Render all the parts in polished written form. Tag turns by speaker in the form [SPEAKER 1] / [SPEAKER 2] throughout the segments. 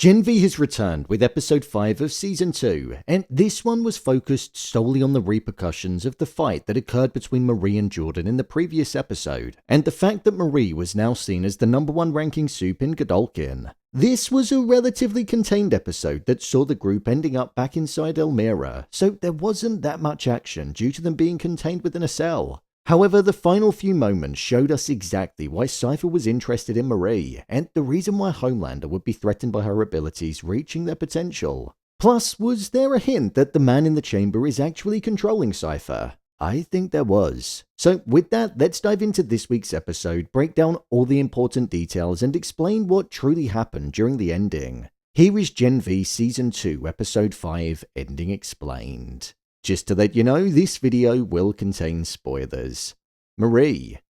[SPEAKER 1] Gen V has returned with episode 5 of season 2, and this one was focused solely on the repercussions of the fight that occurred between Marie and Jordan in the previous episode, and the fact that Marie was now seen as the #1 ranking supe in Godolkin. This was a relatively contained episode that saw the group ending up back inside Elmira, so there wasn't that much action due to them being contained within a cell. However, the final few moments showed us exactly why Cipher was interested in Marie, and the reason why Homelander would be threatened by her abilities reaching their potential. Plus, was there a hint that the man in the chamber is actually controlling Cipher? I think there was. So with that, let's dive into this week's episode, break down all the important details, and explain what truly happened during the ending. Here is Gen V Season 2, Episode 5, Ending Explained. Just to let you know, this video will contain spoilers. Marie.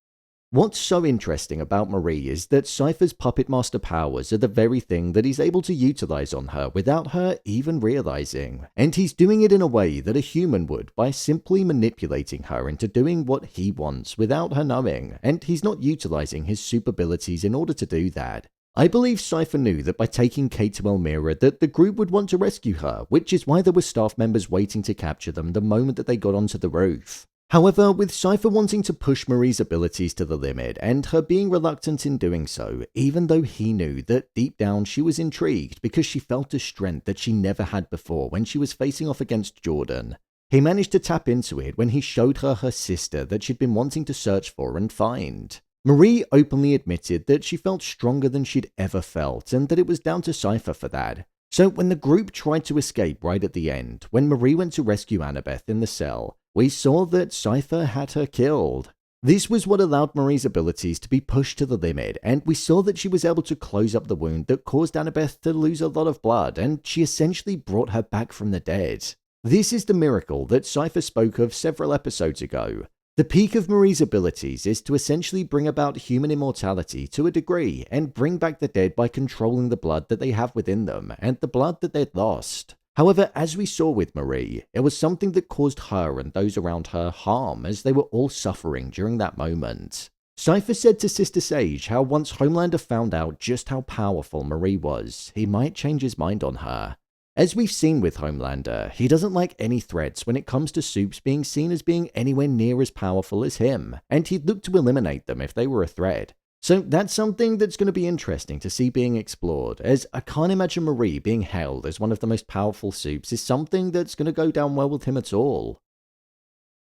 [SPEAKER 1] What's so interesting about Marie is that Cipher's puppet master powers are the very thing that he's able to utilize on her without her even realizing. And he's doing it in a way that a human would by simply manipulating her into doing what he wants without her knowing, and he's not utilizing his super abilities in order to do that. I believe Cipher knew that by taking Cate to Elmira that the group would want to rescue her, which is why there were staff members waiting to capture them the moment that they got onto the roof. However, with Cipher wanting to push Marie's abilities to the limit and her being reluctant in doing so, even though he knew that deep down she was intrigued because she felt a strength that she never had before when she was facing off against Jordan, he managed to tap into it when he showed her her sister that she'd been wanting to search for and find. Marie openly admitted that she felt stronger than she'd ever felt and that it was down to Cipher for that. So when the group tried to escape right at the end, when Marie went to rescue Annabeth in the cell, we saw that Cipher had her killed. This was what allowed Marie's abilities to be pushed to the limit, and we saw that she was able to close up the wound that caused Annabeth to lose a lot of blood, and she essentially brought her back from the dead. This is the miracle that Cipher spoke of several episodes ago. The peak of Marie's abilities is to essentially bring about human immortality to a degree and bring back the dead by controlling the blood that they have within them and the blood that they'd lost. However, as we saw with Marie, it was something that caused her and those around her harm as they were all suffering during that moment. Cipher said to Sister Sage how once Homelander found out just how powerful Marie was, he might change his mind on her. As we've seen with Homelander, he doesn't like any threats when it comes to supes being seen as being anywhere near as powerful as him, and he'd look to eliminate them if they were a threat. So that's something that's going to be interesting to see being explored, as I can't imagine Marie being hailed as one of the most powerful supes is something that's going to go down well with him at all.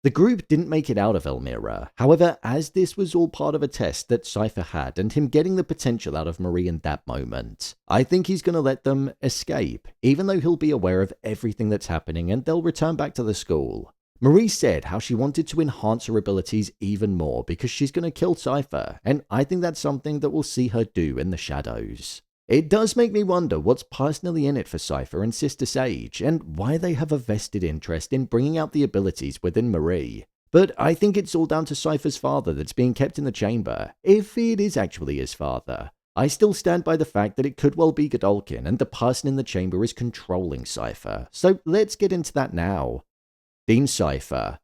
[SPEAKER 1] The group didn't make it out of Elmira, however, as this was all part of a test that Cipher had and him getting the potential out of Marie in that moment, I think he's going to let them escape, even though he'll be aware of everything that's happening and they'll return back to the school. Marie said how she wanted to enhance her abilities even more because she's going to kill Cipher, and I think that's something that we'll see her do in the shadows. It does make me wonder what's personally in it for Cipher and Sister Sage, and why they have a vested interest in bringing out the abilities within Marie. But I think it's all down to Cipher's father that's being kept in the chamber, if it is actually his father. I still stand by the fact that it could well be Godolkin, and the person in the chamber is controlling Cipher, so let's get into that now. Dean Cipher.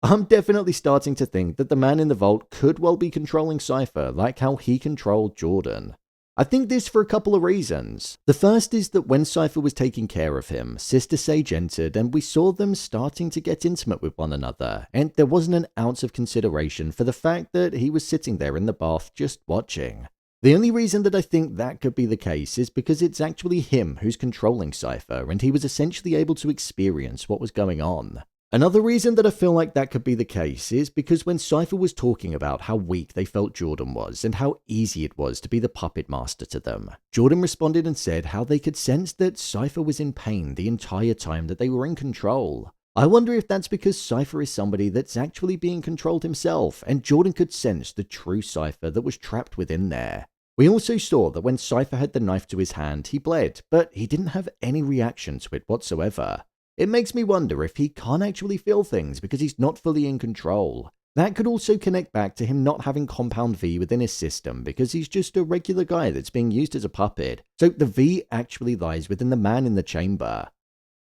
[SPEAKER 1] I'm definitely starting to think that the man in the vault could well be controlling Cipher like how he controlled Jordan. I think this for a couple of reasons. The first is that when Cipher was taking care of him, Sister Sage entered and we saw them starting to get intimate with one another, and there wasn't an ounce of consideration for the fact that he was sitting there in the bath just watching. The only reason that I think that could be the case is because it's actually him who's controlling Cipher, and he was essentially able to experience what was going on. Another reason that I feel like that could be the case is because when Cipher was talking about how weak they felt Jordan was and how easy it was to be the puppet master to them, Jordan responded and said how they could sense that Cipher was in pain the entire time that they were in control. I wonder if that's because Cipher is somebody that's actually being controlled himself, and Jordan could sense the true Cipher that was trapped within there. We also saw that when Cipher had the knife to his hand, he bled, but he didn't have any reaction to it whatsoever. It makes me wonder if he can't actually feel things because he's not fully in control. That could also connect back to him not having Compound V within his system because he's just a regular guy that's being used as a puppet. So the V actually lies within the man in the chamber.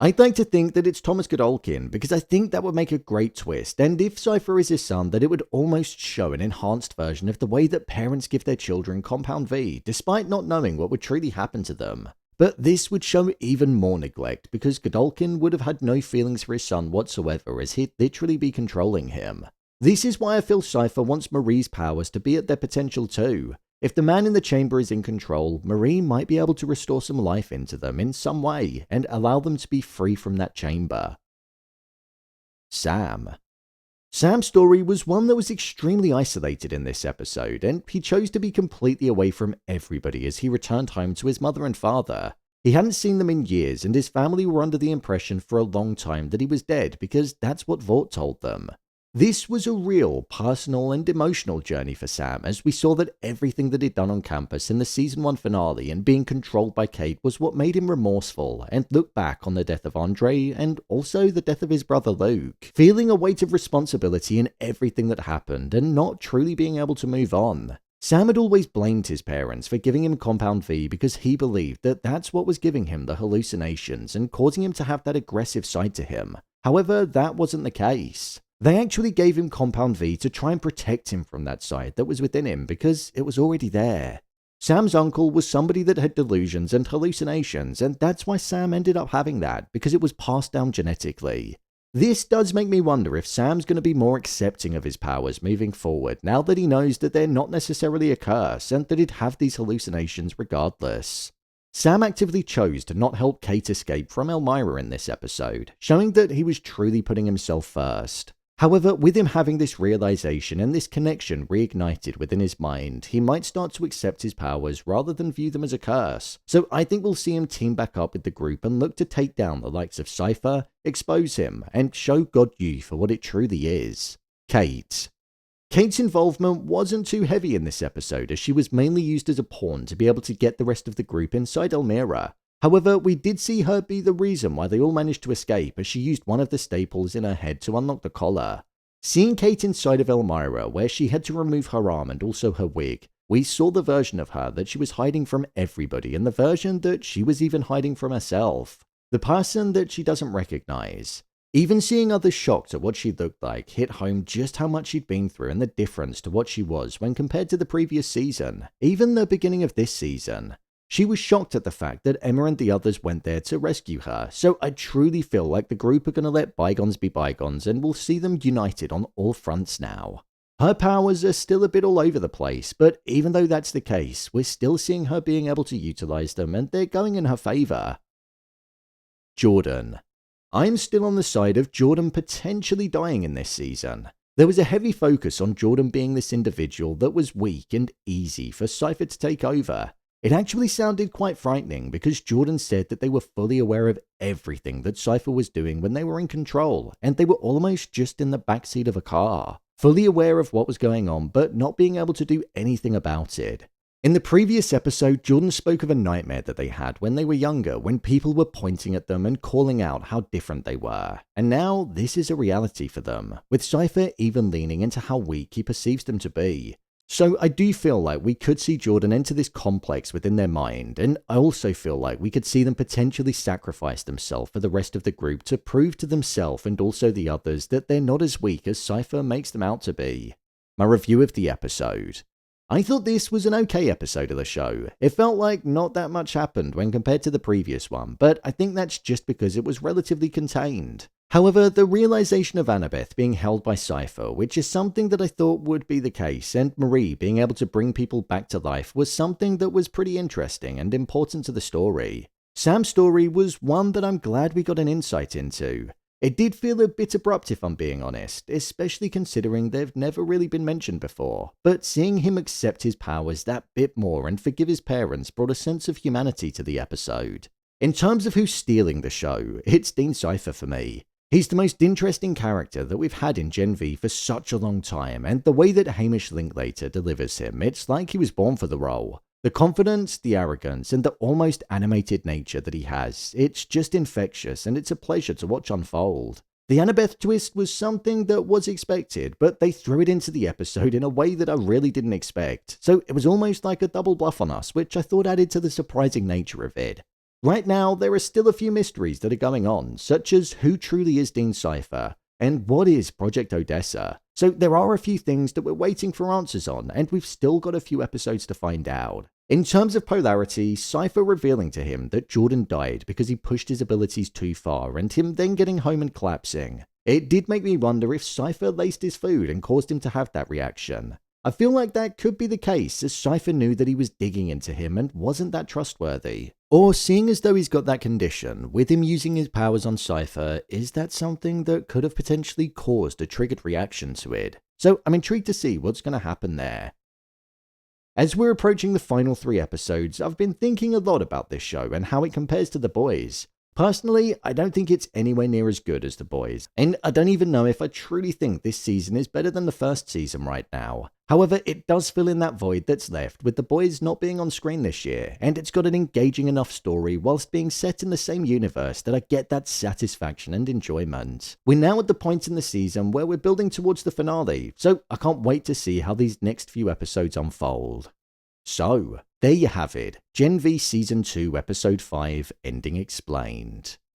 [SPEAKER 1] I'd like to think that it's Thomas Godolkin because I think that would make a great twist, and if Cipher is his son, that it would almost show an enhanced version of the way that parents give their children Compound V despite not knowing what would truly happen to them. But this would show even more neglect because Godolkin would have had no feelings for his son whatsoever, as he'd literally be controlling him. This is why I feel Cipher wants Marie's powers to be at their potential too. If the man in the chamber is in control, Marie might be able to restore some life into them in some way and allow them to be free from that chamber. Sam. Sam's story was one that was extremely isolated in this episode, and he chose to be completely away from everybody as he returned home to his mother and father. He hadn't seen them in years, and his family were under the impression for a long time that he was dead because that's what Vought told them. This was a real, personal and emotional journey for Sam, as we saw that everything that he'd done on campus in the Season 1 finale and being controlled by Cate was what made him remorseful and look back on the death of Andre and also the death of his brother Luke, feeling a weight of responsibility in everything that happened and not truly being able to move on. Sam had always blamed his parents for giving him Compound V because he believed that that's what was giving him the hallucinations and causing him to have that aggressive side to him. However, that wasn't the case. They actually gave him Compound V to try and protect him from that side that was within him because it was already there. Sam's uncle was somebody that had delusions and hallucinations, and that's why Sam ended up having that, because it was passed down genetically. This does make me wonder if Sam's going to be more accepting of his powers moving forward now that he knows that they're not necessarily a curse and that he'd have these hallucinations regardless. Sam actively chose to not help Cate escape from Elmira in this episode, showing that he was truly putting himself first. However, with him having this realization and this connection reignited within his mind, he might start to accept his powers rather than view them as a curse. So I think we'll see him team back up with the group and look to take down the likes of Cipher, expose him, and show God U for what it truly is. Cate. Cate's involvement wasn't too heavy in this episode, as she was mainly used as a pawn to be able to get the rest of the group inside Elmira. However, we did see her be the reason why they all managed to escape, as she used one of the staples in her head to unlock the collar. Seeing Cate inside of Elmira, where she had to remove her arm and also her wig, we saw the version of her that she was hiding from everybody and the version that she was even hiding from herself. The person that she doesn't recognize. Even seeing others shocked at what she looked like hit home just how much she'd been through and the difference to what she was when compared to the previous season, even the beginning of this season. She was shocked at the fact that Emma and the others went there to rescue her, so I truly feel like the group are going to let bygones be bygones and we'll see them united on all fronts now. Her powers are still a bit all over the place, but even though that's the case, we're still seeing her being able to utilize them and they're going in her favor. Jordan. I'm still on the side of Jordan potentially dying in this season. There was a heavy focus on Jordan being this individual that was weak and easy for Cipher to take over. It actually sounded quite frightening because Jordan said that they were fully aware of everything that Cipher was doing when they were in control, and they were almost just in the backseat of a car, fully aware of what was going on but not being able to do anything about it. In the previous episode, Jordan spoke of a nightmare that they had when they were younger, when people were pointing at them and calling out how different they were. And now this is a reality for them, with Cipher even leaning into how weak he perceives them to be. So I do feel like we could see Jordan enter this complex within their mind, and I also feel like we could see them potentially sacrifice themselves for the rest of the group to prove to themselves and also the others that they're not as weak as Cipher makes them out to be. My review of the episode. I thought this was an okay episode of the show. It felt like not that much happened when compared to the previous one, but I think that's just because it was relatively contained. However, the realization of Annabeth being held by Cipher, which is something that I thought would be the case, and Marie being able to bring people back to life was something that was pretty interesting and important to the story. Sam's story was one that I'm glad we got an insight into. It did feel a bit abrupt if I'm being honest, especially considering they've never really been mentioned before, but seeing him accept his powers that bit more and forgive his parents brought a sense of humanity to the episode. In terms of who's stealing the show, it's Dean Cipher for me. He's the most interesting character that we've had in Gen V for such a long time, and the way that Hamish Linklater delivers him, it's like he was born for the role. The confidence, the arrogance, and the almost animated nature that he has, it's just infectious and it's a pleasure to watch unfold. The Annabeth twist was something that was expected, but they threw it into the episode in a way that I really didn't expect, so it was almost like a double bluff on us, which I thought added to the surprising nature of it. Right now, there are still a few mysteries that are going on, such as who truly is Dean Cipher, and what is Project Odessa. So there are a few things that we're waiting for answers on, and we've still got a few episodes to find out. In terms of polarity, Cipher revealing to him that Jordan died because he pushed his abilities too far and him then getting home and collapsing. It did make me wonder if Cipher laced his food and caused him to have that reaction. I feel like that could be the case, as Cipher knew that he was digging into him and wasn't that trustworthy. Or seeing as though he's got that condition, with him using his powers on Cipher, is that something that could have potentially caused a triggered reaction to it? So I'm intrigued to see what's going to happen there. As we're approaching the final 3 episodes, I've been thinking a lot about this show and how it compares to The Boys. Personally, I don't think it's anywhere near as good as The Boys, and I don't even know if I truly think this season is better than the first season right now. However, it does fill in that void that's left with The Boys not being on screen this year, and it's got an engaging enough story whilst being set in the same universe that I get that satisfaction and enjoyment. We're now at the point in the season where we're building towards the finale, so I can't wait to see how these next few episodes unfold. So, there you have it, Gen V Season 2 Episode 5 Ending Explained.